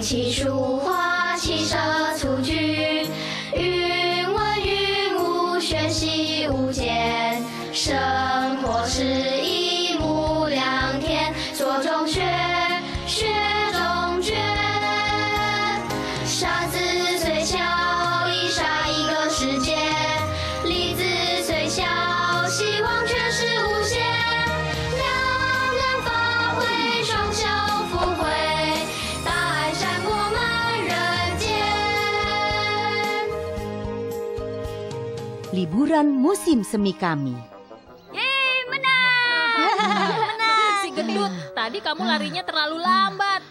气书画，骑射蹴鞠，云文云武，学习无间。生活是一目两天，做中学，学中诀。沙子虽小，已杀一个世界；粒子虽小，希望却是无限。两岸发挥，双手抚慰，大爱闪过满人间。Liburan musim semi kami. Si gendut, tadi kamu larinya terlalu lambat.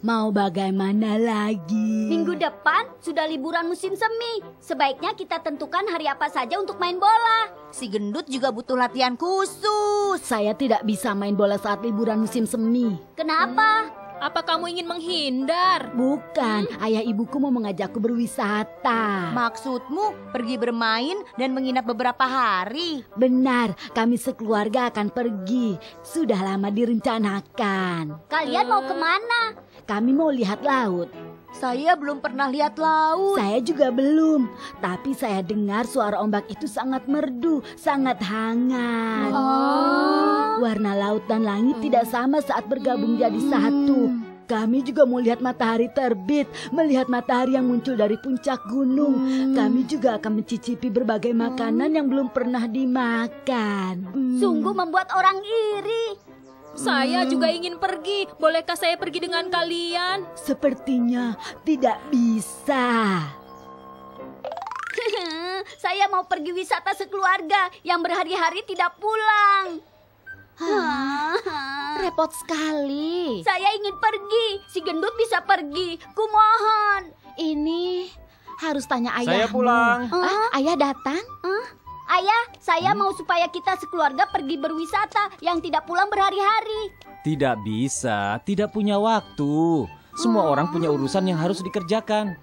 Mau bagaimana lagi? Minggu depan sudah liburan musim semi. Sebaiknya kita tentukan hari apa saja untuk main bola. Si gendut juga butuh latihan khusus. Saya tidak bisa main bola saat liburan musim semi. Kenapa? Apa kamu ingin menghindar? Bukan, ayah ibuku mau mengajakku berwisata. Maksudmu pergi bermain dan menginap beberapa hari? Benar, kami sekeluarga akan pergi. Sudah lama direncanakan. Kalian mau kemana? Kami mau lihat laut. Saya belum pernah lihat laut. Saya juga belum, tapi saya dengar suara ombak itu sangat merdu, sangat hangat. Warna laut dan langit tidak sama saat bergabung jadi satu. Kami juga mau lihat matahari terbit, melihat matahari yang muncul dari puncak gunung. Kami juga akan mencicipi berbagai makanan yang belum pernah dimakan. Sungguh membuat orang iri. Saya juga ingin pergi. Bolehkah saya pergi dengan kalian? Sepertinya tidak bisa. Saya mau pergi wisata sekeluarga yang berhari-hari tidak pulang. Repot sekali. Saya ingin pergi. Si gendut bisa pergi. Kumohon. Ini harus tanya ayahmu. Saya pulang. Ayah datang? Ayah, saya mau supaya kita sekeluarga pergi berwisata yang tidak pulang berhari-hari. Tidak bisa, tidak punya waktu. Semua orang punya urusan yang harus dikerjakan.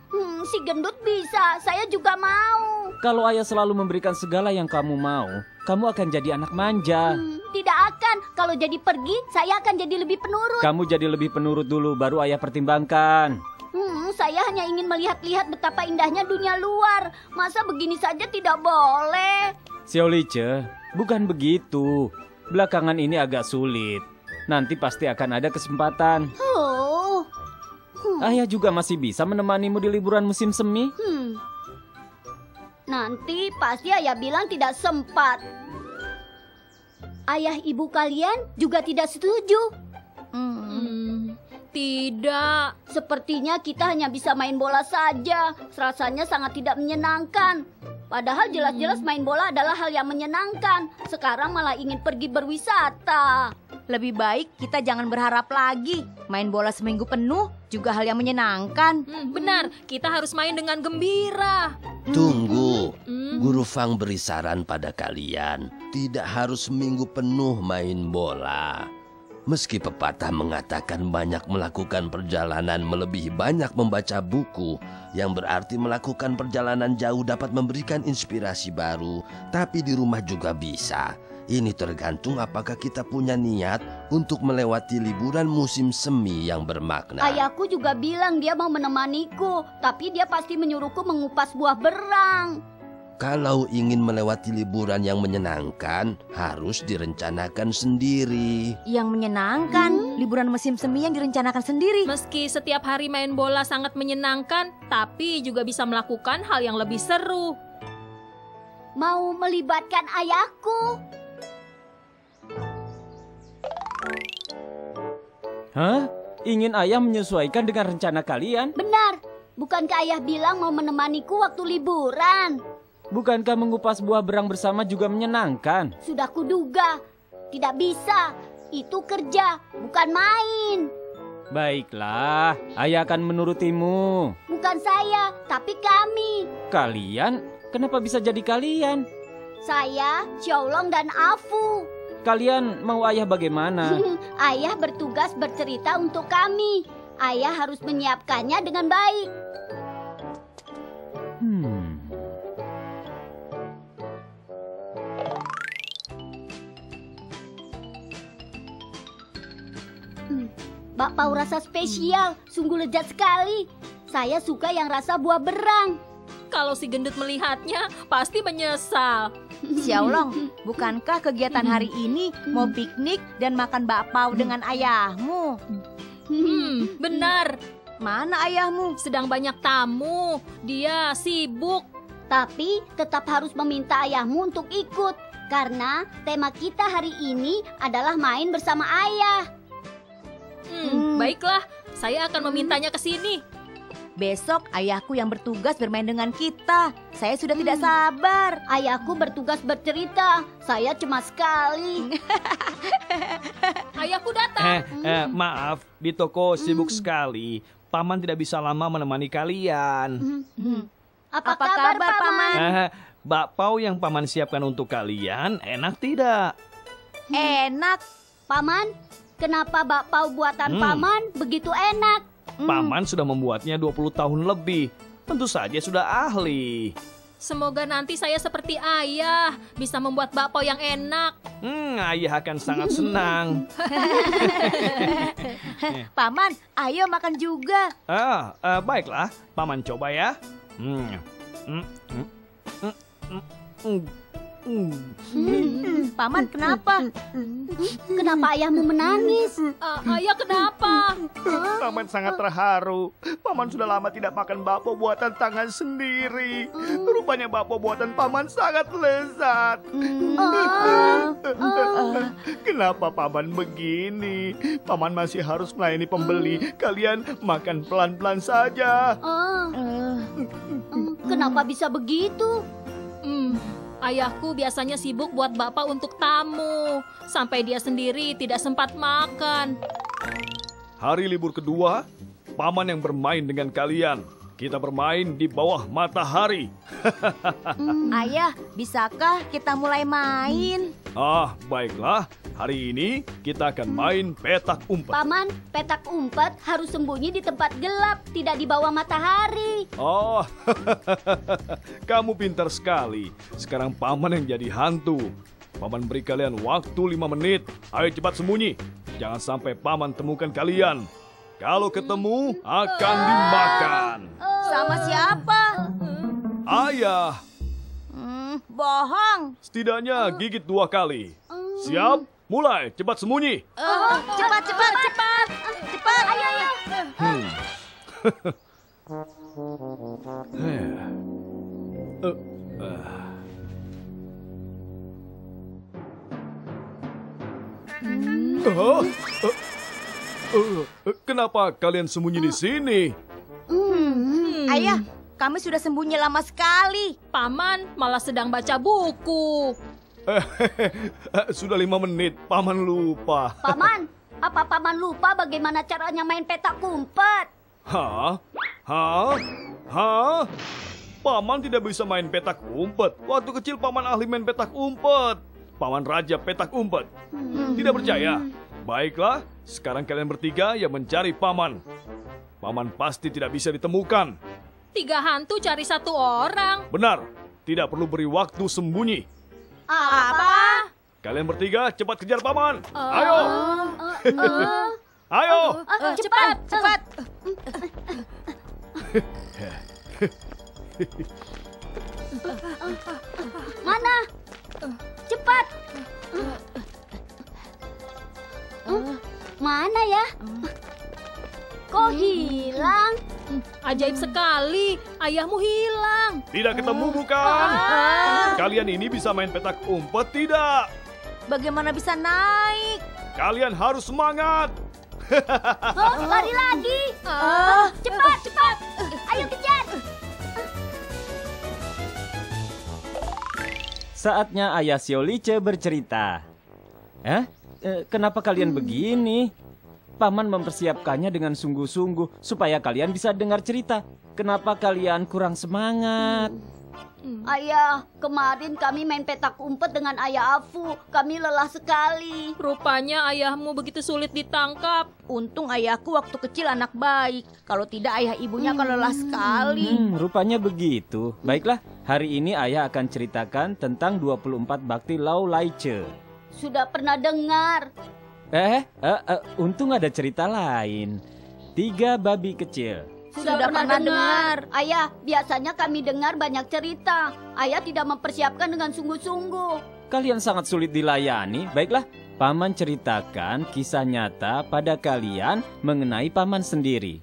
Si gendut bisa, saya juga mau. Kalau ayah selalu memberikan segala yang kamu mau, kamu akan jadi anak manja. Tidak akan, kalau jadi pergi, saya akan jadi lebih penurut. Kamu jadi lebih penurut dulu, baru ayah pertimbangkan. Saya hanya ingin melihat-lihat betapa indahnya dunia luar. Masa begini saja tidak boleh? Xiaolice, bukan begitu. Belakangan ini agak sulit. Nanti pasti akan ada kesempatan. Ayah juga masih bisa menemanimu di liburan musim semi. Nanti pasti ayah bilang tidak sempat. Ayah ibu kalian juga tidak setuju. Tidak. Sepertinya kita hanya bisa main bola saja. Rasanya sangat tidak menyenangkan. Padahal jelas-jelas main bola adalah hal yang menyenangkan. Sekarang malah ingin pergi berwisata. Lebih baik kita jangan berharap lagi. Main bola seminggu penuh juga hal yang menyenangkan. Benar, kita harus main dengan gembira. Tunggu, Guru Fang beri saran pada kalian. Tidak harus seminggu penuh main bola. Meski pepatah mengatakan banyak melakukan perjalanan melebihi banyak membaca buku, yang berarti melakukan perjalanan jauh dapat memberikan inspirasi baru, tapi di rumah juga bisa. Ini tergantung apakah kita punya niat untuk melewati liburan musim semi yang bermakna. Ayahku juga bilang dia mau menemaniku, tapi dia pasti menyuruhku mengupas buah berang. Kalau ingin melewati liburan yang menyenangkan, harus direncanakan sendiri. Yang menyenangkan, liburan musim semi yang direncanakan sendiri. Meski setiap hari main bola sangat menyenangkan, tapi juga bisa melakukan hal yang lebih seru. Mau melibatkan ayahku. Hah? Ingin ayah menyesuaikan dengan rencana kalian? Benar. Bukankah ayah bilang mau menemaniku waktu liburan? Bukankah mengupas buah berang bersama juga menyenangkan? Sudah kuduga. Tidak bisa. Itu kerja, bukan main. Baiklah, ayah akan menurutimu. Bukan saya, tapi kami. Kalian? Kenapa bisa jadi kalian? Saya, Xiaolong dan Afu. Kalian mau ayah bagaimana? Ayah bertugas bercerita untuk kami. Ayah harus menyiapkannya dengan baik. bakpao rasa spesial, sungguh lezat sekali. Saya suka yang rasa buah berang. Kalau si gendut melihatnya, pasti menyesal. Xiaolong, bukankah kegiatan hari ini mau piknik dan makan bakpao dengan ayahmu? Benar. Mana ayahmu? Sedang banyak tamu. Dia sibuk. Tapi tetap harus meminta ayahmu untuk ikut. Karena tema kita hari ini adalah main bersama ayah. Baiklah, saya akan memintanya ke sini. Besok ayahku yang bertugas bermain dengan kita. Saya sudah tidak sabar. Ayahku bertugas bercerita. Saya cemas sekali. Ayahku datang. Maaf, di toko sibuk sekali. Paman tidak bisa lama menemani kalian. Apa kabar, Paman? Bakpao yang Paman siapkan untuk kalian enak tidak? Enak. Paman, kenapa bakpao buatan Paman begitu enak? Paman sudah membuatnya 20 tahun lebih. Tentu saja sudah ahli. Semoga nanti saya seperti ayah, bisa membuat bakpao yang enak. Ayah akan sangat senang. Paman, ayo makan juga. Baiklah, Paman coba ya. Paman, kenapa? Kenapa ayahmu menangis? Ayah kenapa? Paman sangat terharu. Paman sudah lama tidak makan bakpao buatan tangan sendiri. Rupanya bakpao buatan Paman sangat lezat. Kenapa Paman begini? Paman masih harus melayani pembeli. Kalian makan pelan-pelan saja. Kenapa bisa begitu? Ayahku biasanya sibuk buat bakpao untuk tamu. Sampai dia sendiri tidak sempat makan. Hari libur kedua, Paman yang bermain dengan kalian. Kita bermain di bawah matahari. Ayah, bisakah kita mulai main? Baiklah. Hari ini kita akan main petak umpet. Paman, petak umpet harus sembunyi di tempat gelap, tidak di bawah matahari. Kamu pintar sekali. Sekarang Paman yang jadi hantu. Paman beri kalian waktu 5 menit. Ayo cepat sembunyi. Jangan sampai Paman temukan kalian. Kalau ketemu, akan dimakan. Sama siapa? Ayah. Bohong. Setidaknya gigit 2 kali. Siap? Mulai, cepat sembunyi. Cepat. Ayo. Kenapa kalian sembunyi di sini? Ayah, kami sudah sembunyi lama sekali. Paman malah sedang baca buku. Sudah 5 menit, Paman lupa. Paman, apa Paman lupa bagaimana caranya main petak umpet? Hah? Paman tidak bisa main petak umpet. Waktu kecil Paman ahli main petak umpet. Paman raja petak umpet. Tidak percaya? Baiklah, sekarang kalian bertiga yang mencari Paman. Paman pasti tidak bisa ditemukan. 3 hantu cari 1 orang. Benar, tidak perlu beri waktu sembunyi. Apa? Kalian bertiga cepat kejar Paman. Ayo. Ayo. Cepat. Mana? Cepat. Mana ya? Kok hilang? Ajaib sekali, ayahmu hilang. Tidak ketemu bukan? Kalian ini bisa main petak umpet tidak? Bagaimana bisa naik? Kalian harus semangat. Lari lagi. Cepat. Ayo kejar. Saatnya ayah Xiaolice bercerita. Kenapa kalian begini? Paman mempersiapkannya dengan sungguh-sungguh supaya kalian bisa dengar cerita. Kenapa kalian kurang semangat? Ayah, kemarin kami main petak umpet dengan ayah Afu. Kami lelah sekali. Rupanya ayahmu begitu sulit ditangkap. Untung ayahku waktu kecil anak baik. Kalau tidak ayah ibunya akan lelah sekali. Rupanya begitu. Baiklah, hari ini ayah akan ceritakan tentang 24 bakti Lao Lai Che. Sudah pernah dengar. Untung ada cerita lain. 3 babi kecil. Sudah pernah dengar. Ayah, biasanya kami dengar banyak cerita. Ayah tidak mempersiapkan dengan sungguh-sungguh. Kalian sangat sulit dilayani. Baiklah, Paman ceritakan kisah nyata pada kalian mengenai Paman sendiri.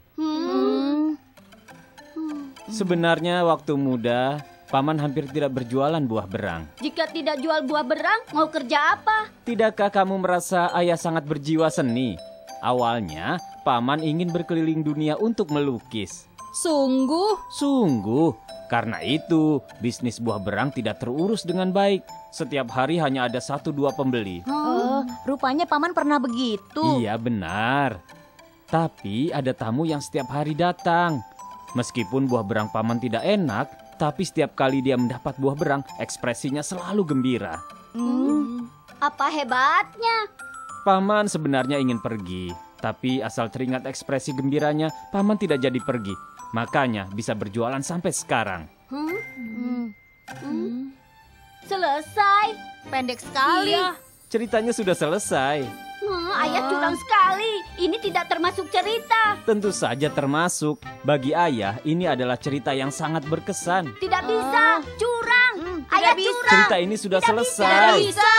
Sebenarnya waktu muda, Paman hampir tidak berjualan buah berang. Jika tidak jual buah berang, mau kerja apa? Tidakkah kamu merasa ayah sangat berjiwa seni? Awalnya, Paman ingin berkeliling dunia untuk melukis. Sungguh? Sungguh. Karena itu, bisnis buah berang tidak terurus dengan baik. Setiap hari hanya ada 1-2 pembeli. Rupanya Paman pernah begitu. Iya, benar. Tapi ada tamu yang setiap hari datang. Meskipun buah berang Paman tidak enak, tapi setiap kali dia mendapat buah berang, ekspresinya selalu gembira. Apa hebatnya? Paman sebenarnya ingin pergi, tapi asal teringat ekspresi gembiranya, Paman tidak jadi pergi. Makanya bisa berjualan sampai sekarang. Selesai. Pendek sekali. Iya. Ceritanya sudah selesai. Ayah curang sekali. Ini tidak termasuk cerita. Tentu saja termasuk. Bagi ayah, ini adalah cerita yang sangat berkesan. Tidak bisa. Curang. Ayah curang. Cerita ini sudah selesai. Bisa.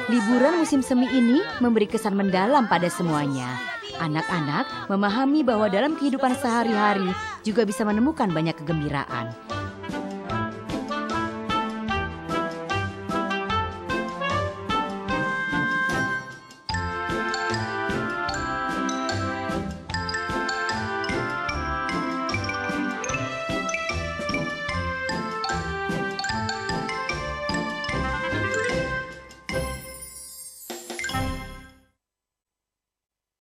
Liburan musim semi ini memberi kesan mendalam pada semuanya. Anak-anak memahami bahwa dalam kehidupan sehari-hari juga bisa menemukan banyak kegembiraan.